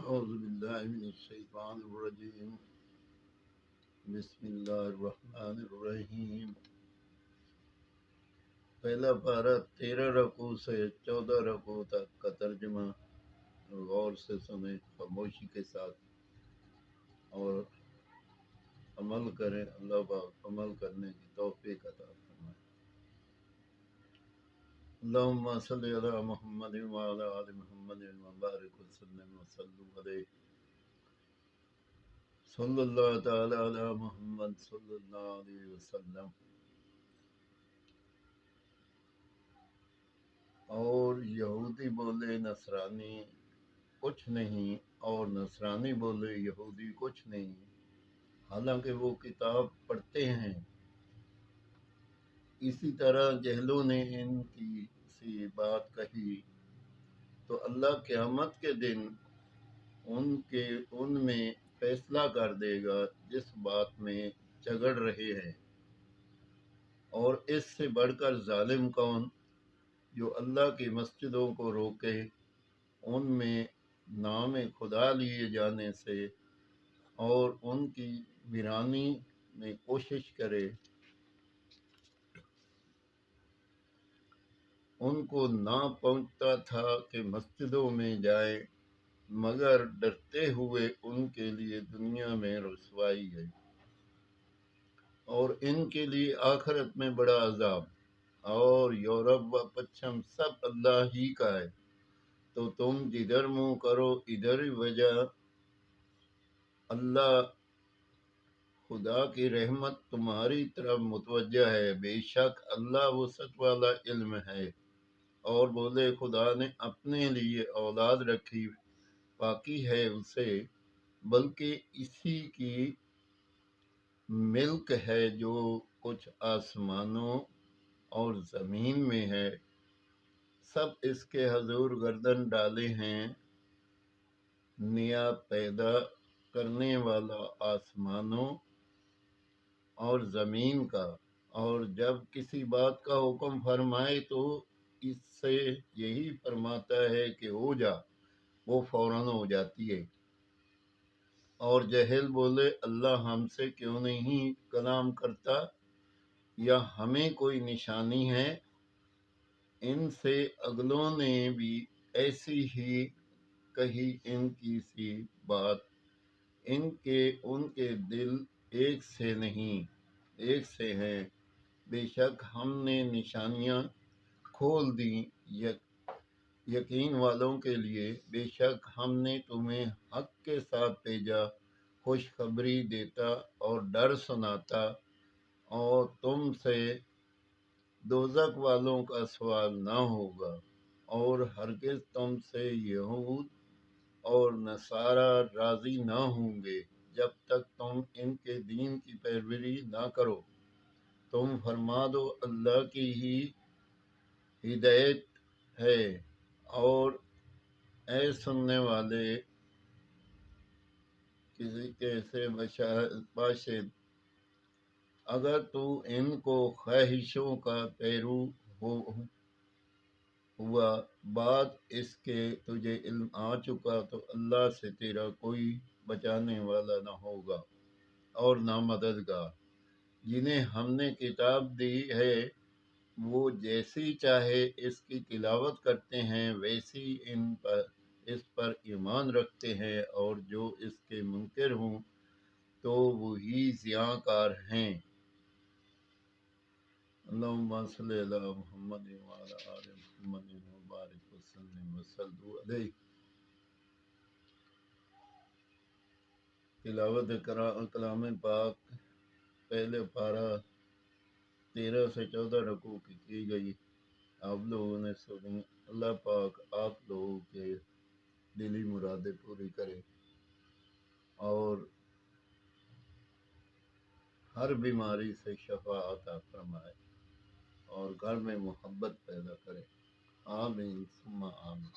أعوذ بالله من الشيطان الرجيم. بسم اللہ الرحمن الرحیم. پہلا پارہ 13 رکوع سے 14 رکوع تک کا ترجمہ غور سے سنیں، خاموشی کے ساتھ، اور عمل کریں. اللہ پاک عمل کرنے کی توفیق عطا فرمائے. اللہم صلی علی محمد وعلی آل محمد وبارک وسلم وصلوا علیہ. صلی اللہ تعالی علی محمد صلی اللہ علیہ وسلم. اور یہودی بولے نصرانی کچھ نہیں، اور نصرانی بولے یہودی کچھ نہیں، حالانکہ وہ کتاب پڑھتے ہیں. اسی طرح جہلوں نے ان کی سی بات کہی تو اللہ قیامت کے دن ان میں فیصلہ کر دے گا جس بات میں جھگڑ رہے ہیں. اور اس سے بڑھ کر ظالم کون، جو اللہ کی مسجدوں کو روکے ان میں نام خدا لیے جانے سے، اور ان کی ویرانی میں کوشش کرے. ان کو نہ پہنچتا تھا کہ مسجدوں میں جائیں، مگر ڈرتے ہوئے ان کے لیے دنیا میں رسوائی ہے، اور ان کے لیے آخرت میں بڑا عذاب. اور یورپ و پچھم سب اللہ ہی کا ہے، تو تم جدھر منہ کرو ادھر ہی وجہ. اللہ خدا کی رحمت تمہاری طرف متوجہ ہے، بے شک اللہ وسعت والا علم ہے. اور بولے خدا نے اپنے لیے اولاد رکھی، پاکی ہے اسے، بلکہ اسی کی ملک ہے جو کچھ آسمانوں اور زمین میں ہے. سب اس کے حضور گردن ڈالے ہیں. نیا پیدا کرنے والا آسمانوں اور زمین کا، اور جب کسی بات کا حکم فرمائے تو اس سے یہی فرماتا ہے کہ ہو جا، وہ فوراً ہو جاتی ہے. اور جہل بولے اللہ ہم سے کیوں نہیں کلام کرتا، یا ہمیں کوئی نشانی ہے. ان سے اگلوں نے بھی ایسی ہی کہی ان کی سی بات. ان کے دل ایک سے نہیں، ایک سے ہیں. بے شک ہم نے نشانیاں کھول دیں یقین والوں کے لیے. بے شک ہم نے تمہیں حق کے ساتھ بھیجا، خوشخبری دیتا اور ڈر سناتا. اور تم سے دوزخ والوں کا سوال نہ ہوگا، اور ہرگز تم سے یہود اور نصارہ راضی نہ ہوں گے جب تک تم ان کے دین کی پیروی نہ کرو. تم فرما دو اللہ کی ہی ہدایت ہے. اور اے سننے والے، کسی کیسے باشد، اگر تو ان کو خواہشوں کا پیرو ہوا بعد اس کے تجھے علم آ چکا، تو اللہ سے تیرا کوئی بچانے والا نہ ہوگا اور نہ مددگار. جنہیں ہم نے کتاب دی ہے وہ جیسی چاہے اس کی تلاوت کرتے ہیں، ویسی اس پر ایمان رکھتے ہیں. اور جو اس کے منکر ہوں تو وہی زیاں کار ہیں. اللہم صلی علی محمد وعلی آل محمد وبارک وسلم وصلوا علیہ. تلاوت کلام پاک پہلے پارہ 13 سے 14 رکوع کی گئی. آپ لوگوں نے سنی. اللہ پاک آپ لوگوں کے دلی مرادیں پوری کرے، اور ہر بیماری سے شفا عطا فرمائے، اور گھر میں محبت پیدا کرے. آمین ثم آمین.